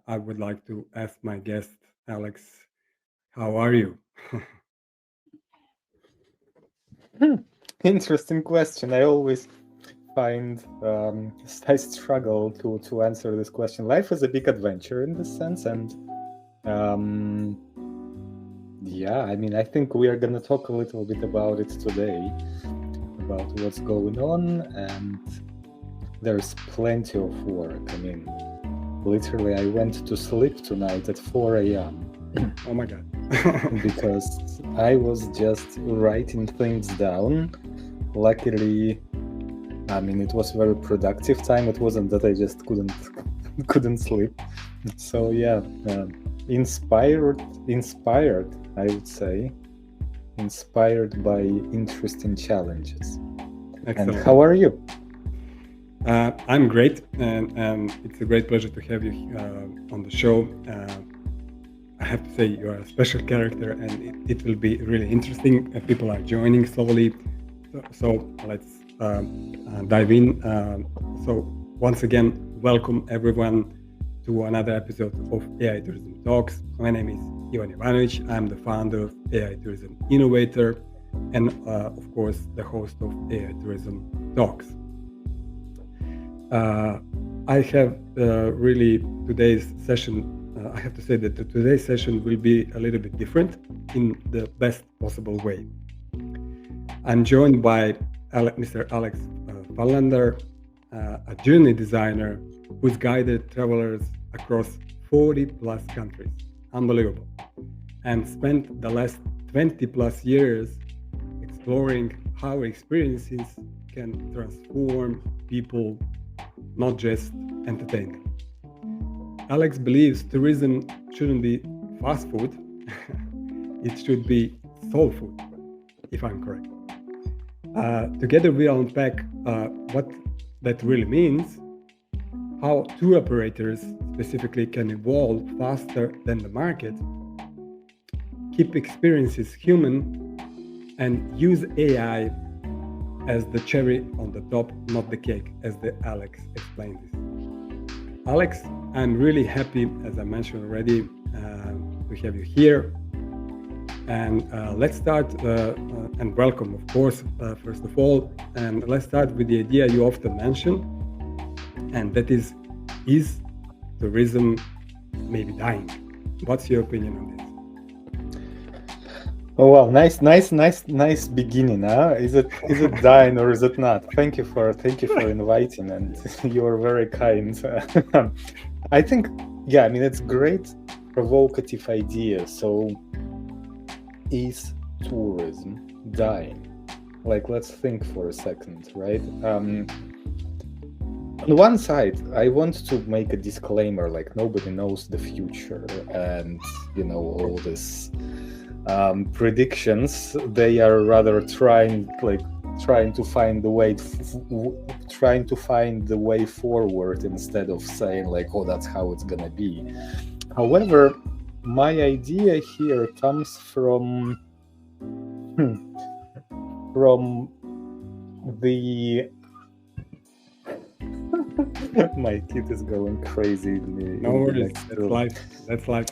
I would like to ask my guest, Alex, how are you? Hmm, Interesting question. I always find I struggle to answer this question. Life is a big adventure in this sense, and um, yeah, I mean, I think we are gonna talk a little bit about it today, about what's going on, and there's plenty of work. I mean, literally, I went to sleep tonight at 4 a.m. Oh my God. because I was just writing things down. Luckily, I mean, it was very productive time. It wasn't that I just couldn't sleep. So yeah, inspired. I would say, inspired by interesting challenges. And Excellent. how are you? I'm great, and it's a great pleasure to have you on the show. I have to say, you are a special character, and it will be really interesting. People are joining slowly, so let's dive in. So, once again, welcome everyone to another episode of AI Tourism Talks. My name is Ivan Ivanovic. I'm the founder of AI Tourism Innovator, and of course, the host of AI Tourism Talks. I have really today's session. I have to say that today's session will be a little bit different in the best possible way. I'm joined by Mr. Alex Farlander, a journey designer who's guided travelers across 40 plus countries. Unbelievable. And spent the last 20 plus years exploring how experiences can transform people, not just entertain them. Alex believes tourism shouldn't be fast food, it should be soul food, if I'm correct. Together we'll unpack what that really means, how tour operators specifically can evolve faster than the market, keep experiences human, and use AI as the cherry on the top, not the cake, as the Alex explained this. Alex, I'm really happy, as I mentioned already, to have you here. And let's start, and welcome, of course, first of all. And let's start with the idea you often mention, and that is tourism maybe dying? What's your opinion on this? Oh wow, nice beginning, huh? Is it dying or is it not? Thank you for inviting, and you're very kind. I think, yeah, I mean, it's great provocative idea. So is tourism dying? Like, let's think for a second, right? On one side, I want to make a disclaimer, like nobody knows the future, and all this predictions. They are rather trying to find the way forward instead of saying like, oh, that's how it's gonna be. However, my idea here comes from the my kid is going crazy. No worries, that's life. That's life.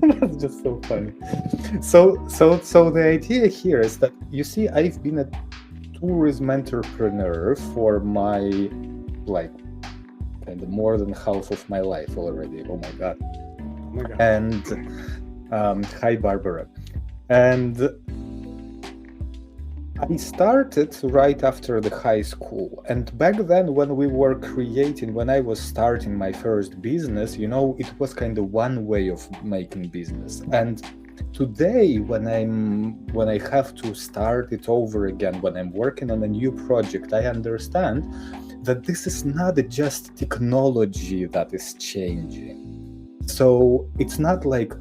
That's just so funny. So the idea here is that, you see, I've been a tourism entrepreneur for my kind of more than half of my life already. Oh my god. And hi Barbara. And I started right after the high school, and back then when I was starting my first business, it was kind of one way of making business. And today, when I have to start it over again, when I'm working on a new project, I understand that this is not just technology that is changing. So it's not like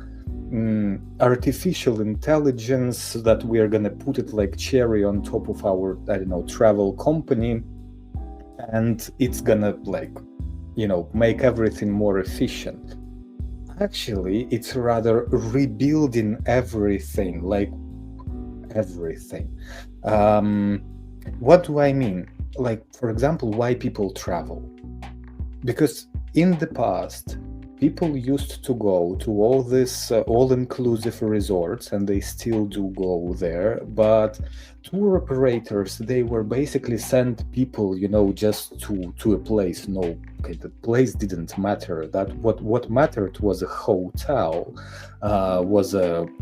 artificial intelligence that we are gonna put it like cherry on top of our, I don't know, travel company, and it's gonna make everything more efficient. Actually, it's rather rebuilding everything, like everything. What do I mean? Like, for example, why people travel? Because in the past, people used to go to all this all-inclusive resorts, and they still do go there, but tour operators, they were basically sent people, just to a place. No, okay, the place didn't matter. That what mattered was a hotel,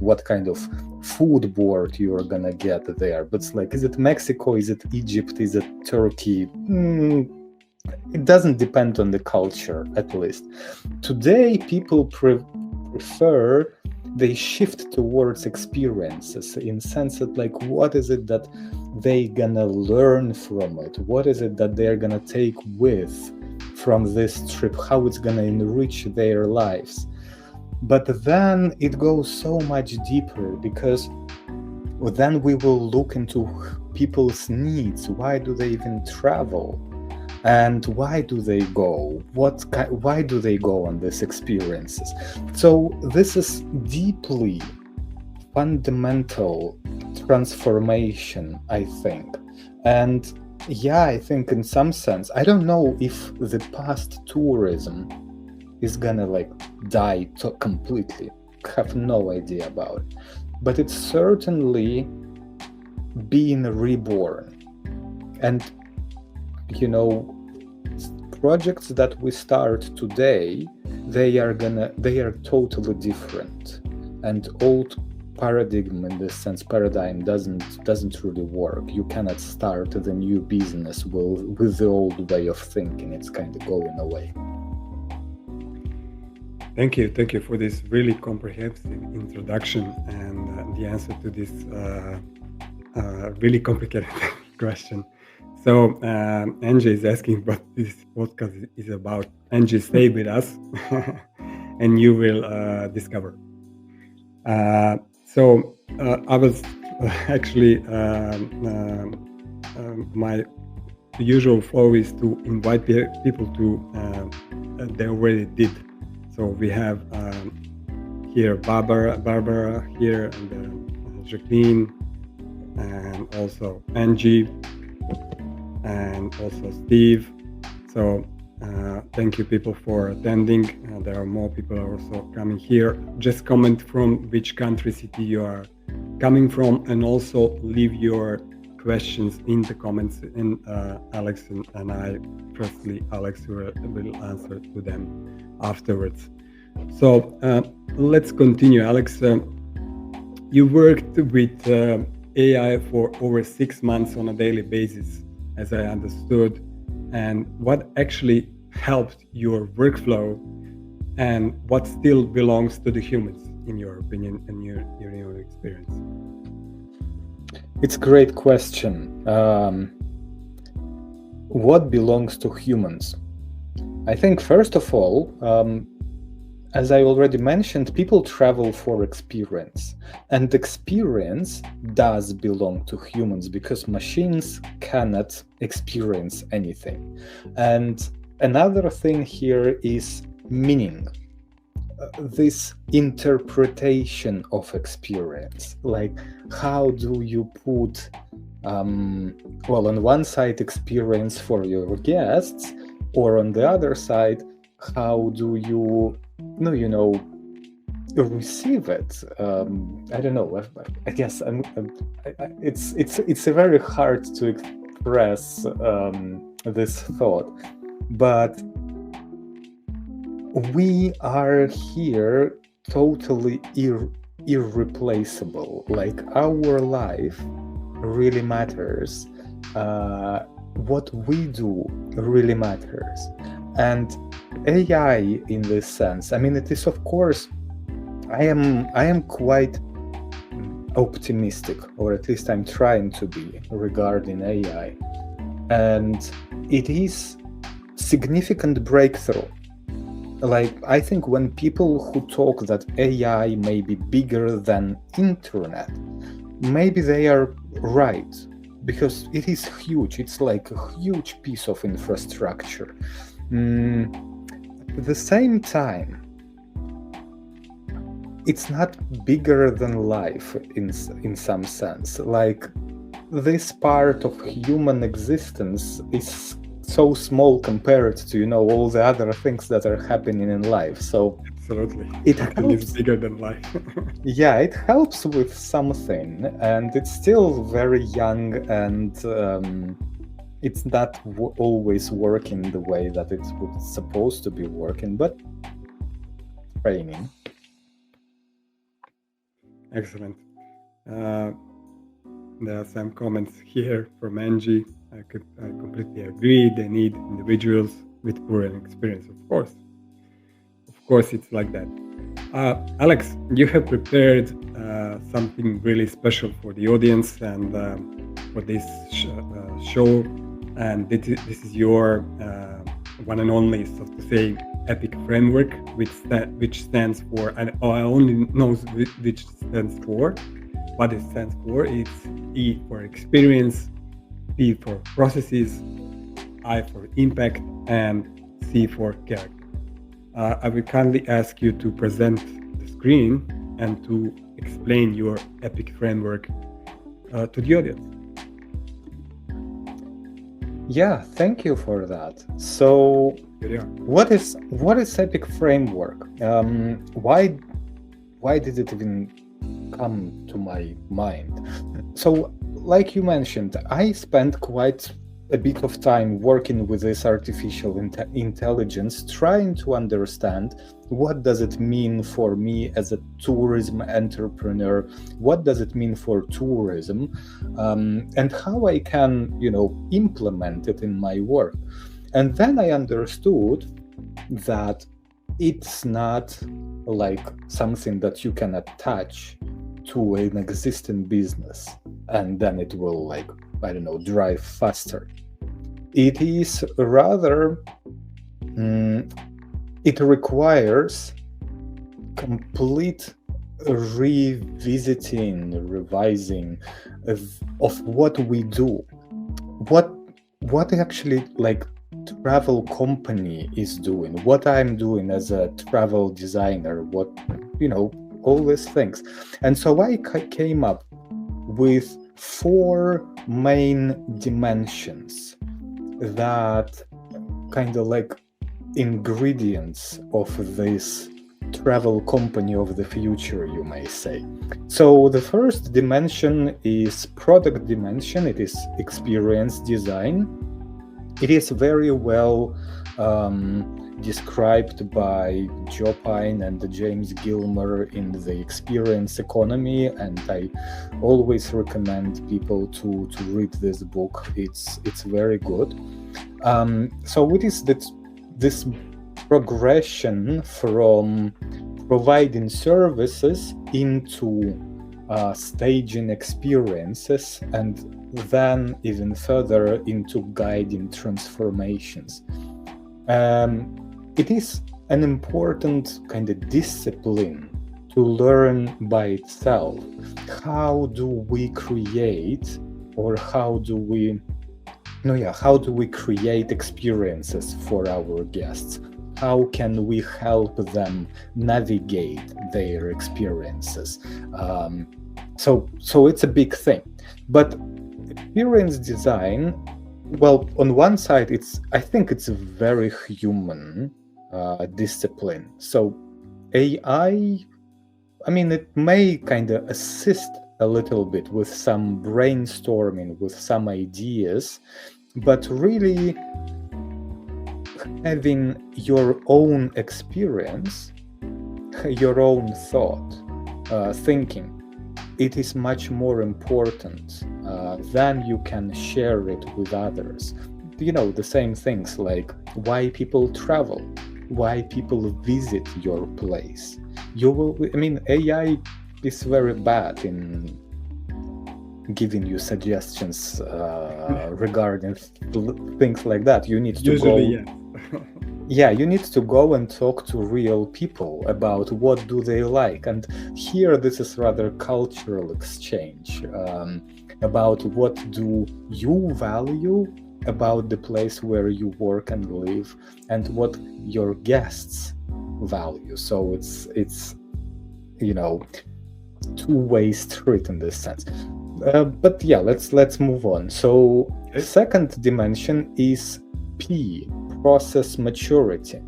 what kind of food board you are gonna get there. But it's like, is it Mexico? Is it Egypt? Is it Turkey? It doesn't depend on the culture, at least. Today, people prefer, they shift towards experiences, in sense that, like, what is it that they gonna learn from it? What is it that they're gonna take with from this trip? How it's gonna enrich their lives? But then it goes so much deeper, because then we will look into people's needs. Why do they even travel? And why do they go? Why do they go on these experiences? So this is deeply fundamental transformation, I think. And yeah, I think in some sense, I don't know if the past tourism is gonna die completely. Have no idea about it. But it's certainly being reborn. And projects that we start today, they are totally different, and old paradigm, in this sense, paradigm doesn't really work. You cannot start the new business with the old way of thinking. It's kind of going away. Thank you for this really comprehensive introduction and the answer to this really complicated question. So Angie is asking what this podcast is about. Angie, stay with us and you will discover. So I was actually, my usual flow is to invite people to, they already did. So we have here Barbara here, and Jacqueline, and also Angie, and also Steve. So thank you people for attending. There are more people also coming here. Just comment from which country, city you are coming from, and also leave your questions in the comments, and Alex and I, firstly Alex will answer to them afterwards. So let's continue. Alex, you worked with AI for over 6 months on a daily basis, as I understood, and what actually helped your workflow, and what still belongs to the humans, in your opinion and your experience? It's a great question. What belongs to humans? I think, first of all, as I already mentioned, people travel for experience, and experience does belong to humans, because machines cannot experience anything. And another thing here is meaning, this interpretation of experience. Like, how do you put, on one side, experience for your guests, or on the other side, how do you receive it? I don't know. I guess it's a very hard to express this thought, but we are here totally irreplaceable. Like, our life really matters. What we do really matters. And AI, in this sense, I mean, it is, of course, I am quite optimistic, or at least I'm trying to be, regarding AI. And it is significant breakthrough. Like, I think when people who talk that AI may be bigger than internet, maybe they are right, because it is huge. It's like a huge piece of infrastructure. At the same time, it's not bigger than life in some sense. Like, this part of human existence is so small compared to, you know, all the other things that are happening in life. So Absolutely. it Nothing is helps. bigger than life. Yeah, it helps with something, and it's still very young, and it's not always working the way that it's supposed to be working, but training. Excellent. There are some comments here from Angie. I completely agree. They need individuals with proven experience, of course. Of course, it's like that. Alex, you have prepared something really special for the audience and for this show. And this is your one and only, so to say, EPIC framework, which stands for, and I only know which stands for. What it stands for, it's E for experience, P for processes, I for impact, and C for character. I will kindly ask you to present the screen and to explain your EPIC framework to the audience. Yeah, thank you for that. So, what is EPIC framework? Why did it even come to my mind? So, like you mentioned, I spent quite a bit of time working with this artificial intelligence, trying to understand what does it mean for me as a tourism entrepreneur, what does it mean for tourism, and how I can, you know, implement it in my work. And then I understood that it's not like something that you can attach to an existing business and then it will, like, I don't know, drive faster. It is rather, it requires complete revisiting, revising of what we do, what actually, like, travel company is doing, what I'm doing as a travel designer, what, you know, all these things. And so I came up with 4 main dimensions that kind of like ingredients of this travel company of the future, you may say. So the first dimension is product dimension. It is experience design. It is very well described by Joe Pine and James Gilmer in The Experience Economy, and I always recommend people to read this book. It's very good. So it is that this progression from providing services into staging experiences, and then even further into guiding transformations. It is an important kind of discipline to learn by itself. How do we create, or how do we create experiences for our guests? How can we help them navigate their experiences? So it's a big thing. But experience design, well, on one side, I think it's a very human discipline. So AI, I mean, it may kind of assist a little bit with some brainstorming, with some ideas, but really having your own experience, your own thought, thinking, it is much more important than you can share it with others. You know, the same things like why people travel, why people visit your place. AI is very bad in giving you suggestions regarding things like that. You need to Usually, go. Yeah, you need to go and talk to real people about what do they like. And here, this is rather cultural exchange about what do you value about the place where you work and live, and what your guests value. So it's you know, two-way street in this sense. But yeah, let's move on. So the second dimension is P, process maturity.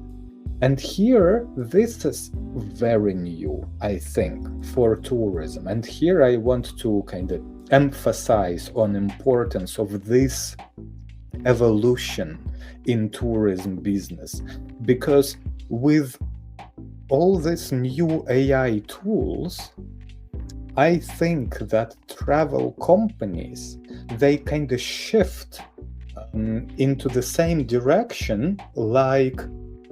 And here, this is very new, I think, for tourism. And here I want to kind of emphasize on importance of this evolution in tourism business, because with all these new AI tools, I think that travel companies, they kind of shift into the same direction like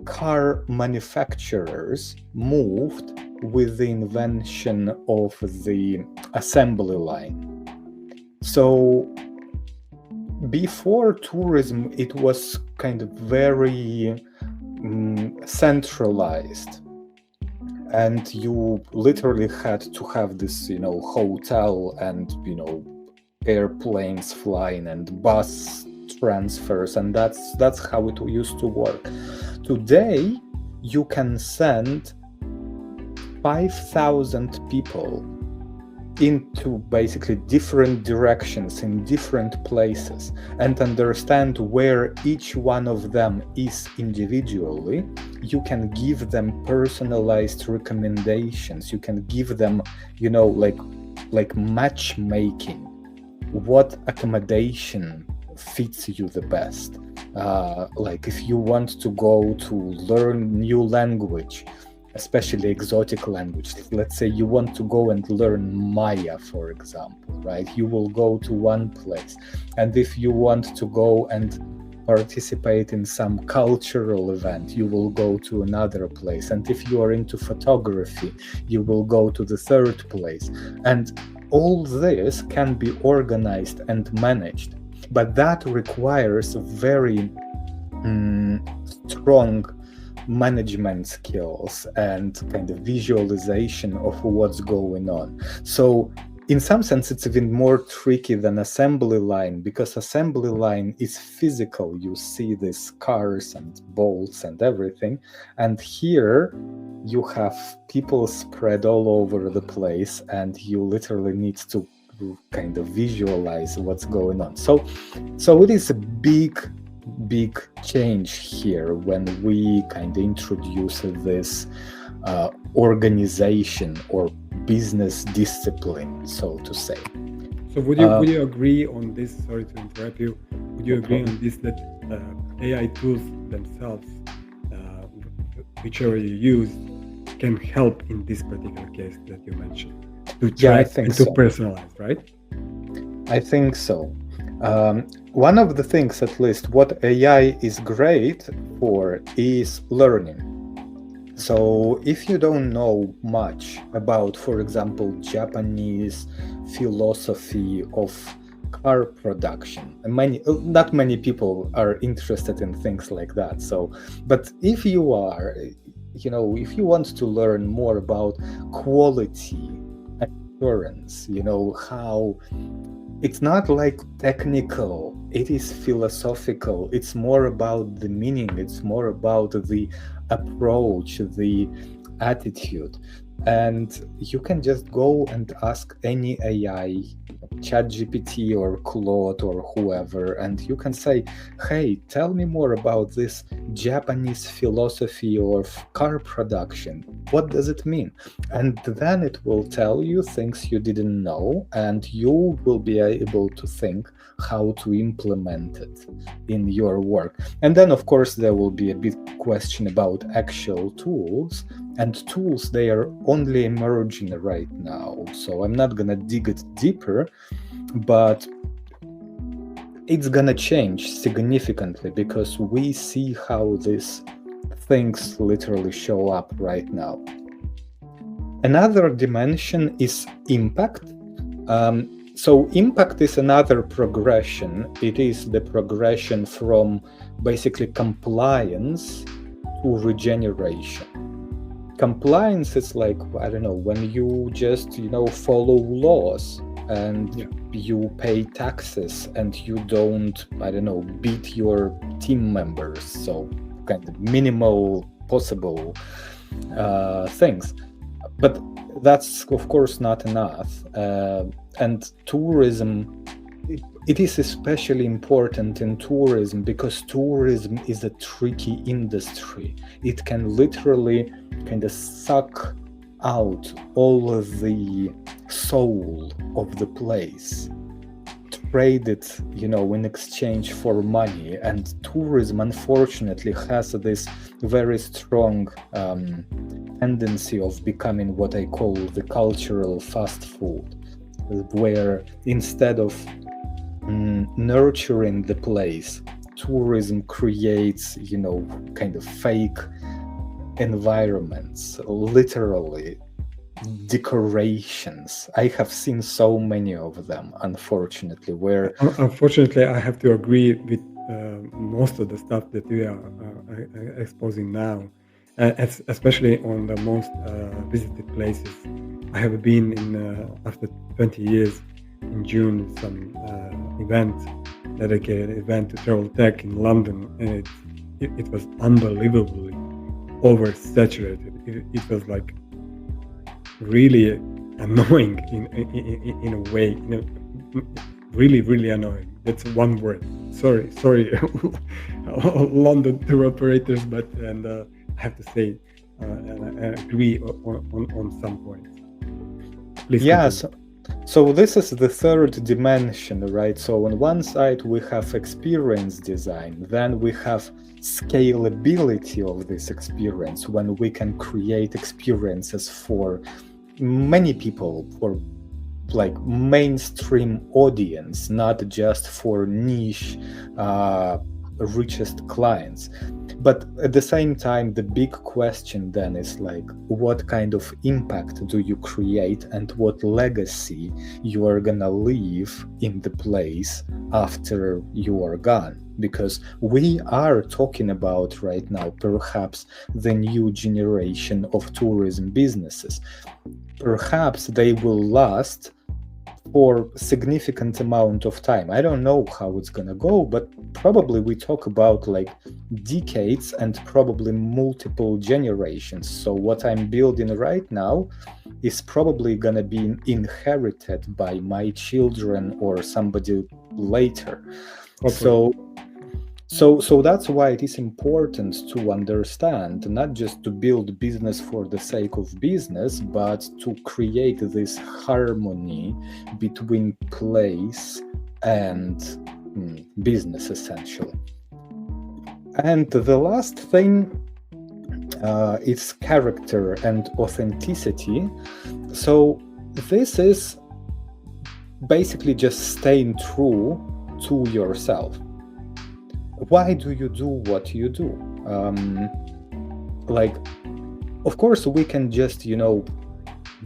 car manufacturers moved with the invention of the assembly line. So before tourism, it was kind of very centralized, and you literally had to have this, hotel and, airplanes flying and bus transfers, and that's how it used to work. Today, you can send 5,000 people into basically different directions in different places and understand where each one of them is individually. You can give them personalized recommendations. You can give them, like matchmaking. What accommodation fits you the best? Like if you want to go to learn new language, especially exotic language, let's say you want to go and learn Maya, for example, right? You will go to one place. And if you want to go and participate in some cultural event, you will go to another place. And if you are into photography, you will go to the third place. And all this can be organized and managed, but that requires very strong management skills and kind of visualization of what's going on. So in some sense, it's even more tricky than assembly line, because assembly line is physical. You see these cars and bolts and everything. And here you have people spread all over the place, and you literally need to kind of visualize what's going on. So it is a big change here when we kind of introduce this organization or business discipline, so to say. So would you agree on this? Sorry to interrupt you. Would you agree on this, that AI tools themselves, whichever you use, can help in this particular case that you mentioned to track and to personalize, right? I think so. One of the things, at least, what AI is great for is learning. So if you don't know much about, for example, Japanese philosophy of car production, and not many people are interested in things like that. So, but if you are, if you want to learn more about quality assurance, how it's not like technical, it is philosophical. It's more about the meaning. It's more about the approach, the attitude. And you can just go and ask any AI, ChatGPT or Claude or whoever, and you can say, hey, tell me more about this Japanese philosophy of car production. What does it mean? And then it will tell you things you didn't know, and you will be able to think how to implement it in your work. And then, of course, there will be a big question about actual tools. And tools, they are only emerging right now. So I'm not going to dig it deeper, but it's going to change significantly, because we see how these things literally show up right now. Another dimension is impact. So impact is another progression. It is the progression from basically compliance to regeneration. Compliance is like, I don't know, when you just, follow laws and you pay taxes and you don't, I don't know, beat your team members. So kind of minimal possible things. But that's, of course, not enough. And tourism, it is especially important in tourism because tourism is a tricky industry. It can literally kind of suck out all of the soul of the place, trade it, in exchange for money. And tourism, unfortunately, has this very strong tendency of becoming what I call the cultural fast food, where instead of nurturing the place, tourism creates, kind of fake environments, literally decorations. I have seen so many of them, unfortunately, where Unfortunately, I have to agree with most of the stuff that we are exposing now, especially on the most visited places. I have been in after 20 years in June some event, dedicated event to travel tech in London, and it was unbelievably oversaturated. It was like really annoying in a way, really annoying. That's one word. Sorry, London tour operators, but I have to say, and I agree on some points. Please yes. continue. So this is the third dimension, right? So on one side we have experience design, then we have scalability of this experience, when we can create experiences for many people, for like mainstream audience, not just for niche richest clients. But at the same time, the big question then is like, what kind of impact do you create and what legacy you are gonna leave in the place after you are gone? Because we are talking about right now perhaps the new generation of tourism businesses. Perhaps they will last for significant amount of time. I don't know how it's gonna go, but probably we talk about like decades and probably multiple generations. So what I'm building right now is probably gonna be inherited by my children or somebody later. Hopefully. So that's why it is important to understand, not just to build business for the sake of business, but to create this harmony between place and business, essentially. And the last thing is character and authenticity. So this is basically just staying true to yourself. Why do you do what you do? Like, of course, we can just,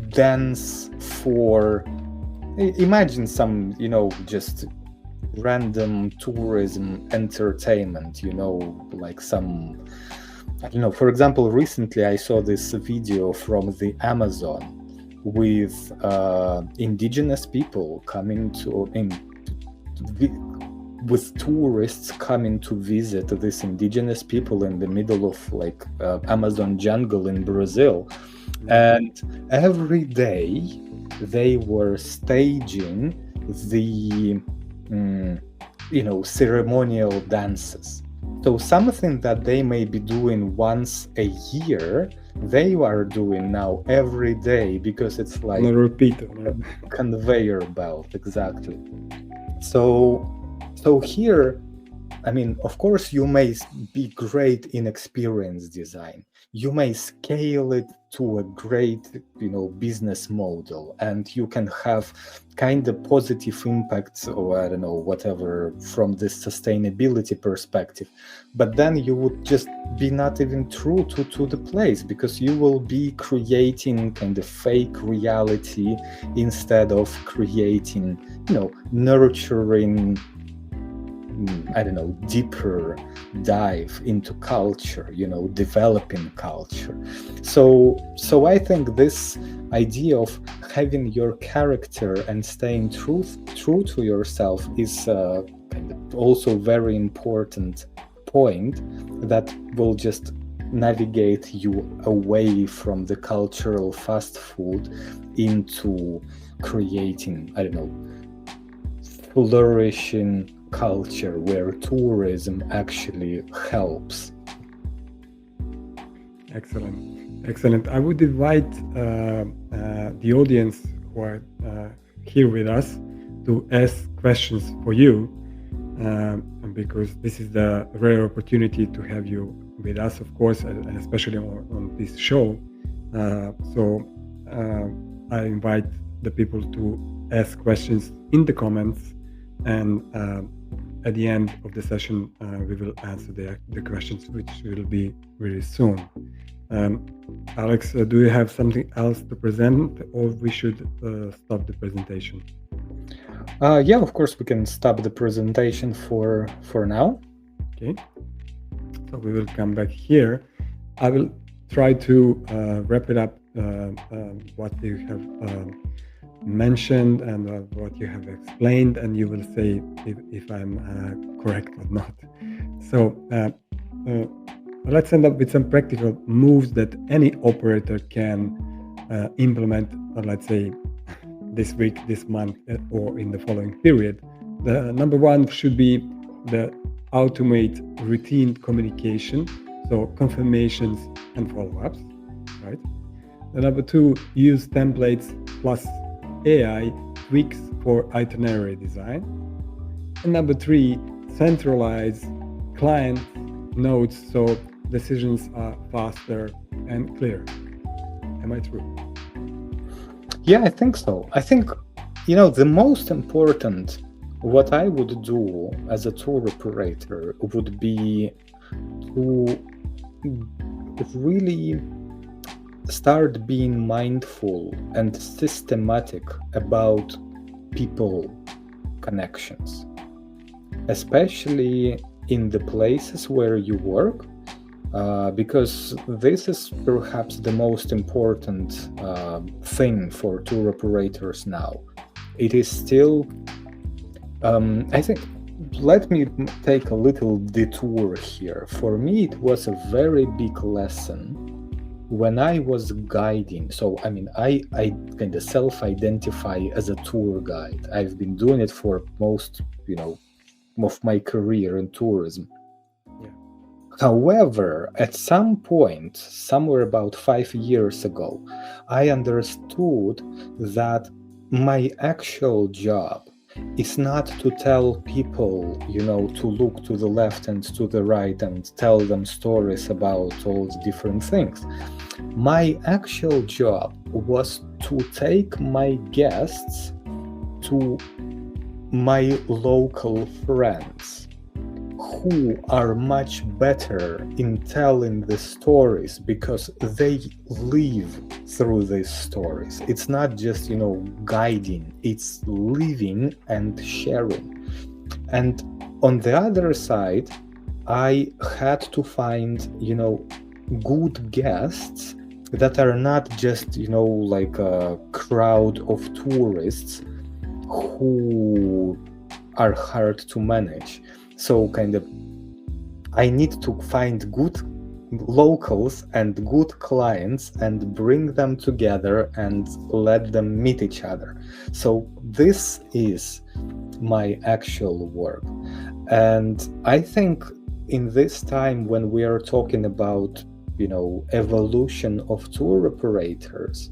dance for, imagine some, just random tourism entertainment, like some, I don't know, for example, recently I saw this video from the Amazon with indigenous people coming with tourists coming to visit these indigenous people in the middle of like Amazon jungle in Brazil. And every day they were staging the ceremonial dances. So something that they may be doing once a year, they are doing now every day, because it's like a repeat conveyor belt. Exactly. So here, I mean, of course, you may be great in experience design. You may scale it to a great, business model, and you can have kind of positive impacts, or I don't know, whatever, from this sustainability perspective. But then you would just be not even true to the place, because you will be creating kind of fake reality instead of creating, nurturing, I don't know, deeper dive into culture, developing culture. So I think this idea of having your character and staying true to yourself is kind of also very important point that will just navigate you away from the cultural fast food into creating, I don't know, flourishing culture where tourism actually helps. Excellent. I would invite the audience who are here with us to ask questions for you, because this is the rare opportunity to have you with us, of course, and especially on this show. So I invite the people to ask questions in the comments, and at the end of the session, we will answer the questions, which will be really soon. Alex, do you have something else to present, or we should stop the presentation? Yeah, of course, we can stop the presentation for now. Okay. So we will come back here. I will try to wrap it up, what you have mentioned and what you have explained, and you will say if I'm correct or not. So let's end up with some practical moves that any operator can implement, let's say, this week, this month, or in the following period. The number one should be the automate routine communication, so confirmations and follow-ups, right? The number two, use templates plus AI tweaks for itinerary design. And number three, centralize client notes so decisions are faster and clearer. Am I true? Yeah, I think so. I think, the most important, what I would do as a tour operator would be to really start being mindful and systematic about people connections, especially in the places where you work, because this is perhaps the most important thing for tour operators now. It is still, I think, let me take a little detour here. For me, it was a very big lesson when I was guiding. So, I kind of self-identify as a tour guide. I've been doing it for most, of my career in tourism. Yeah. However, at some point, somewhere about 5 years ago, I understood that my actual job is not to tell people, to look to the left and to the right and tell them stories about all the different things. My actual job was to take my guests to my local friends who are much better in telling the stories because they live through these stories. It's not just, guiding, it's living and sharing. And on the other side, I had to find, good guests that are not just, like a crowd of tourists who are hard to manage. So I need to find good locals and good clients and bring them together and let them meet each other. So this is my actual work. And I think in this time when we are talking about, evolution of tour operators,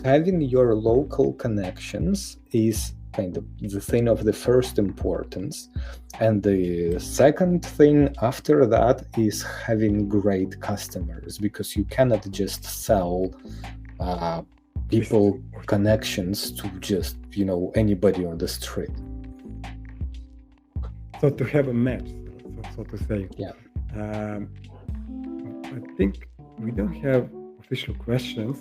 having your local connections is kind of the thing of the first importance. And the second thing after that is having great customers, because you cannot just sell people connections to just, anybody on the street. So to have a match, so to say. Yeah. I think we don't have official questions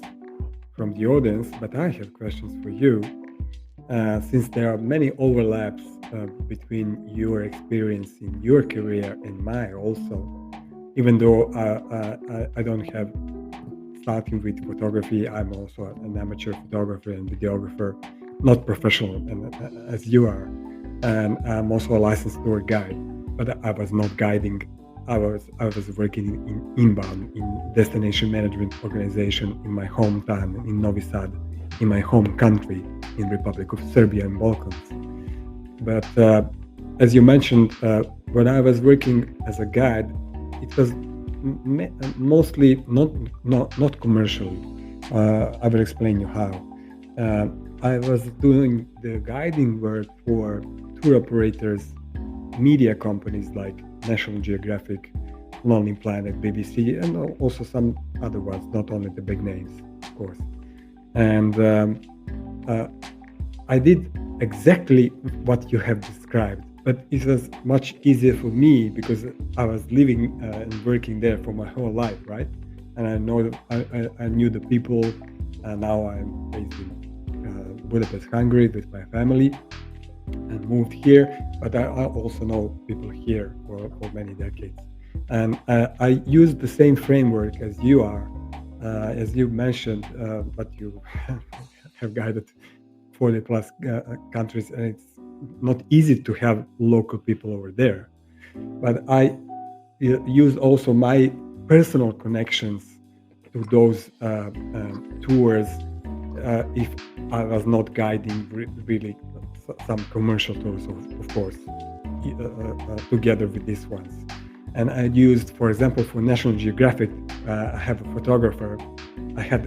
from the audience, but I have questions for you. Since there are many overlaps between your experience in your career and mine also, even though I don't have, starting with photography, I'm also an amateur photographer and videographer, not professional as you are, and I'm also a licensed tour guide, but I was not guiding. I was working in inbound, in destination management organization in my hometown, in Novi Sad, in my home country, in Republic of Serbia and Balkans. But as you mentioned, when I was working as a guide, it was mostly not commercial. I will explain you how. I was doing the guiding work for tour operators, media companies like National Geographic, Lonely Planet, BBC, and also some other ones, not only the big names, of course. And I did exactly what you have described, but it was much easier for me because I was living and working there for my whole life, right? And I knew the people. Now I'm based in Budapest, Hungary, with my family, and moved here. But I also know people here for many decades, and I use the same framework as you are, as you mentioned, but you have guided 40 plus countries, and it's not easy to have local people over there. But I use also my personal connections to those tours if I was not guiding really some commercial tours, of course, together with these ones. And I used, for example, for National Geographic, I have a photographer. I had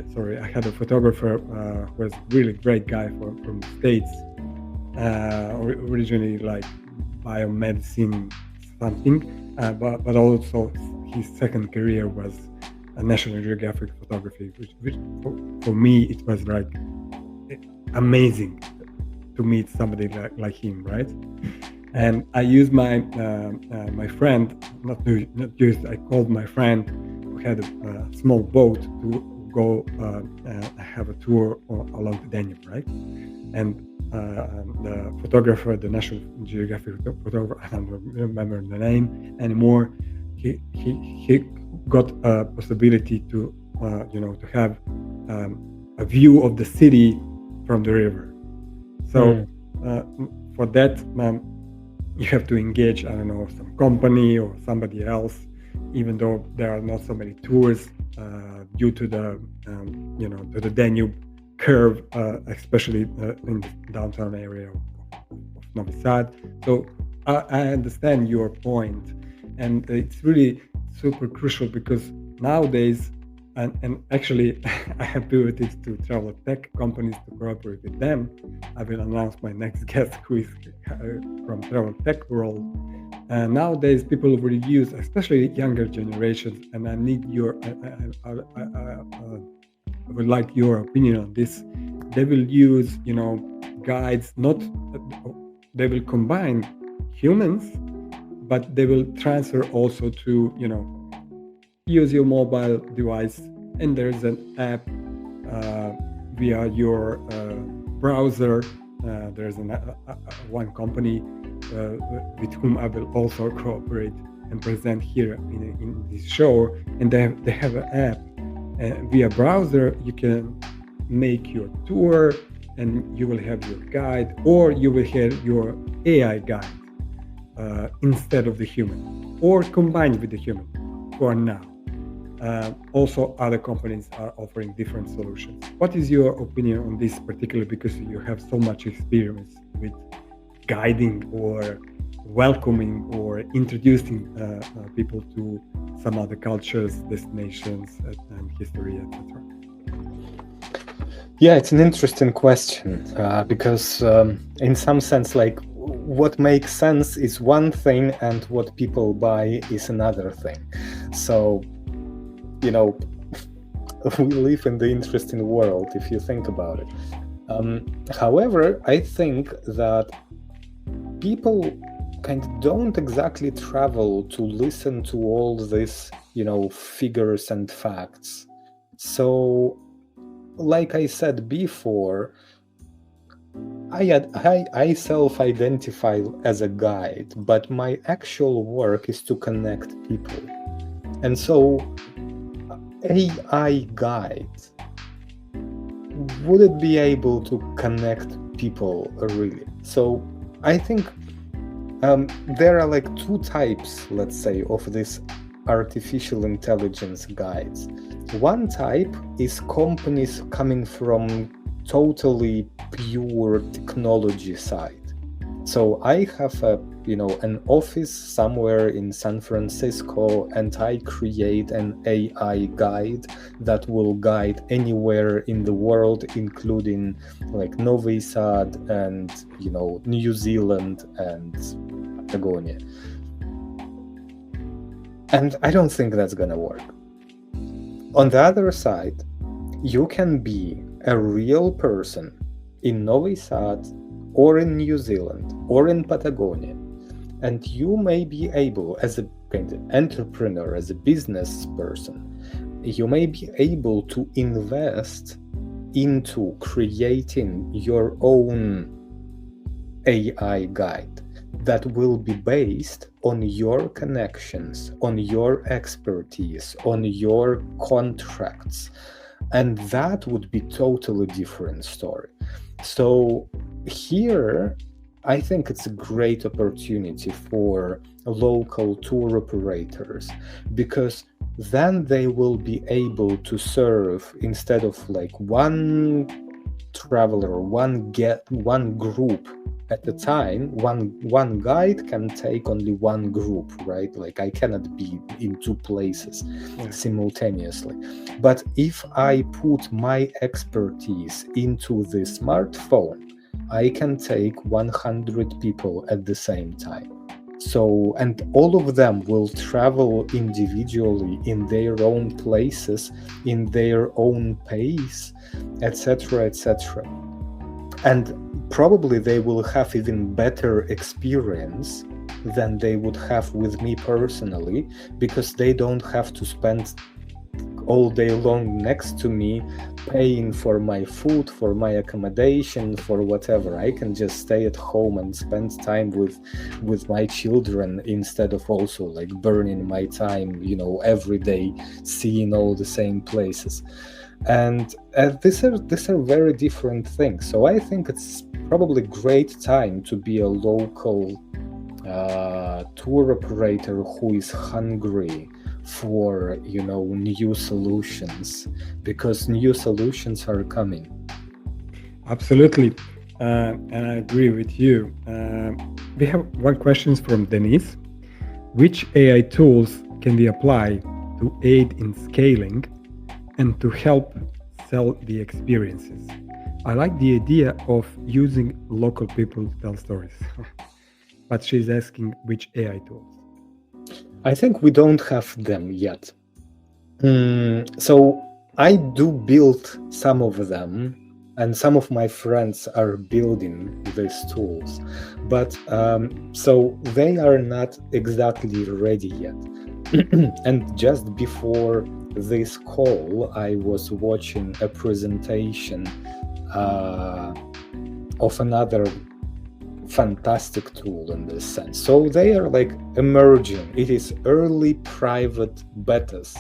a photographer who was really great guy from the States, originally like biomedicine something, but also his second career was a National Geographic photography, which for me it was like amazing to meet somebody like him, right? And I used my my friend, I called my friend who had a small boat to go have a tour along the Danube, right? And the photographer, the National Geographic photographer, I don't remember the name anymore. He got a possibility to to have a view of the city from the river. So for that, you have to engage, I don't know, some company or somebody else, even though there are not so many tours due to the to the Danube curve, especially in the downtown area of Novi Sad. So I understand your point, and it's really super crucial because nowadays, and actually I have pivoted to travel tech companies to cooperate with them. I will announce my next guest who is from travel tech world. Nowadays people will use, especially younger generations, and I need your I would like your opinion on this. They will use guides, not they will combine humans, but they will transfer also to use your mobile device, and there's an app via your browser. There's one company with whom I will also cooperate and present here in this show, and they have an app via browser. You can make your tour, and you will have your guide, or you will have your AI guide instead of the human, or combined with the human for now. Also, other companies are offering different solutions. What is your opinion on this particularly, because you have so much experience with guiding or welcoming or introducing people to some other cultures, destinations, and history, etc.? Yeah, it's an interesting question because in some sense, like, what makes sense is one thing and what people buy is another thing. So, we live in the interesting world if you think about it. However, I think that people kind of don't exactly travel to listen to all this, figures and facts. So, like I said before, I self-identify as a guide, but my actual work is to connect people. And so AI guide, would it be able to connect people really? So I think there are like two types, let's say, of this artificial intelligence guides. One type is companies coming from totally pure technology side. So I have an office somewhere in San Francisco, and I create an AI guide that will guide anywhere in the world, including like Novi Sad and New Zealand and Patagonia. And I don't think that's gonna work. On the other side, you can be a real person in Novi Sad or in New Zealand or in Patagonia, and you may be able, as a kind of entrepreneur, as a business person, you may be able to invest into creating your own AI guide that will be based on your connections, on your expertise, on your contracts. And that would be totally different story. So here, I think it's a great opportunity for local tour operators, because then they will be able to serve, instead of like one traveler, one group at a time, one guide can take only one group, right? Like I cannot be in two places simultaneously. But if I put my expertise into the smartphone, I can take 100 people at the same time. So, and all of them will travel individually in their own places, in their own pace, etc., etc. And probably they will have even better experience than they would have with me personally, because they don't have to spend all day long next to me paying for my food, for my accommodation, for whatever. I can just stay at home and spend time with my children, instead of also like burning my time every day seeing all the same places. And these are very different things. So I think it's probably great time to be a local tour operator who is hungry for new solutions, because new solutions are coming. Absolutely, and I agree with you. We have one question from Denise. Which AI tools can we apply to aid in scaling and to help sell the experiences? I like the idea of using local people to tell stories. But she's asking which AI tools. I think we don't have them yet. So I do build some of them, and some of my friends are building these tools, but so they are not exactly ready yet. And just before this call, I was watching a presentation of another fantastic tool in this sense. So they are like emerging. It is early private betas.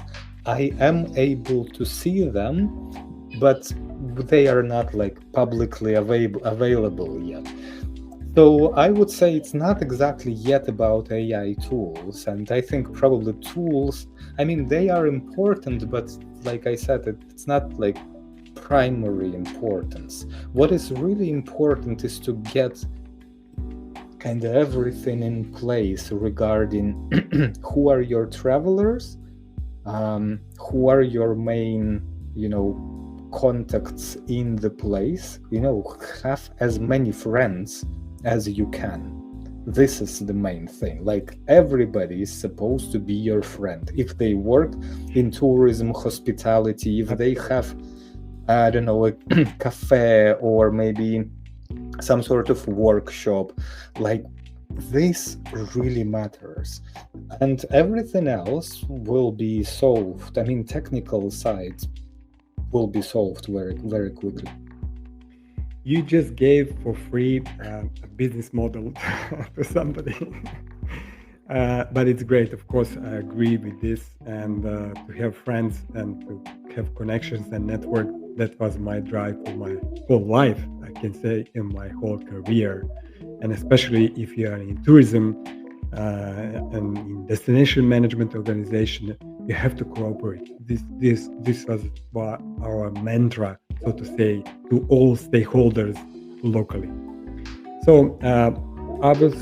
I am able to see them, but they are not like publicly available yet. So I would say it's not exactly yet about AI tools. And I think probably tools, I mean, they are important, but like I said, it's not like primary importance. What is really important is to get kind of everything in place regarding who are your travelers, who are your main, contacts in the place, have as many friends as you can. This is the main thing. Like everybody is supposed to be your friend. If they work in tourism, hospitality, if they have, I don't know, a cafe or maybe some sort of workshop, like this really matters, and everything else will be solved. I mean, technical sides will be solved very, very quickly. You just gave for free a business model to somebody. But it's great. Of course, I agree with this. And to have friends and to have connections and network, that was my drive for my whole life, I can say, in my whole career. And especially if you are in tourism and in destination management organization, you have to cooperate. This was our mantra, so to say, to all stakeholders locally. So I will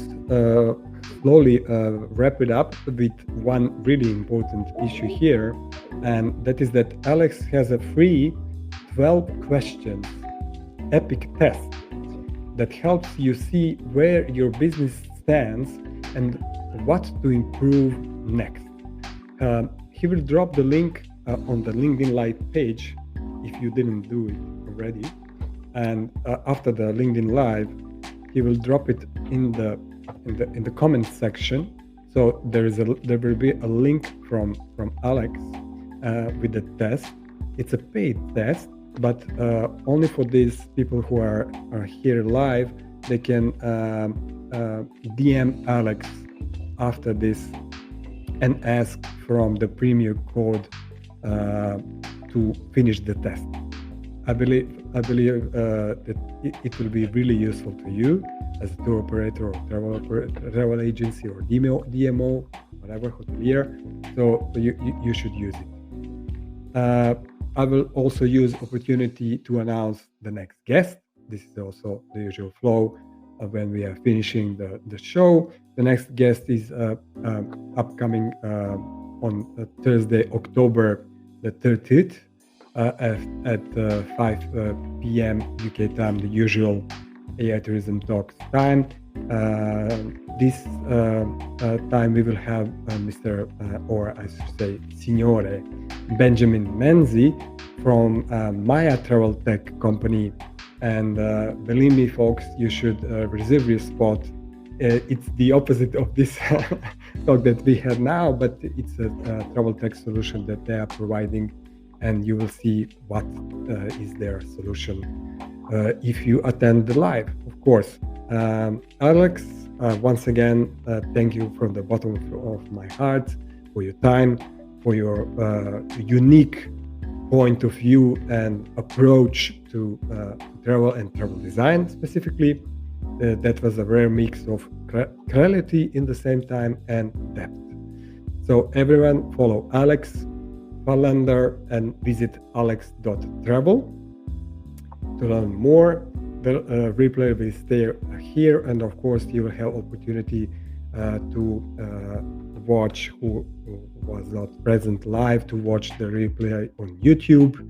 slowly wrap it up with one really important issue here, and that is that Alex has a free 12 questions epic test that helps you see where your business stands and what to improve next. He will drop the link on the LinkedIn Live page if you didn't do it already. And after the LinkedIn Live, he will drop it in the comment section. So there will be a link from Alex with the test. It's a paid test, but only for these people who are here live. They can DM Alex after this and ask from the premium code to finish the test. I believe that it will be really useful to you as a tour operator or travel agency or DMO, whatever, hotelier. So you should use it. I will also use opportunity to announce the next guest. This is also the usual flow of when we are finishing the show. The next guest is upcoming on Thursday, October the 30th at 5 p.m. UK time, the usual AI Tourism Talks time. This time we will have Mr. Or I should say Signore Benjamin Menzi from Maya Travel Tech company. And believe me, folks, you should reserve your spot. It's the opposite of this talk that we have now, but it's a travel tech solution that they are providing, and you will see what is their solution if you attend the live, of course. Alex, once again, thank you from the bottom of my heart for your time, for your unique point of view and approach to travel and travel design specifically. That was a rare mix of clarity in the same time and depth. So everyone follow Alex Farlander and visit alex.travel to learn more. The replay will stay here, and of course you will have opportunity to watch who was not present live, to watch the replay on YouTube.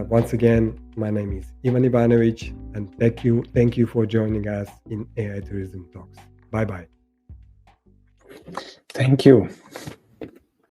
Once again, my name is Ivan Ivanovic, and thank you for joining us in AI Tourism Talks. Bye bye. Thank you.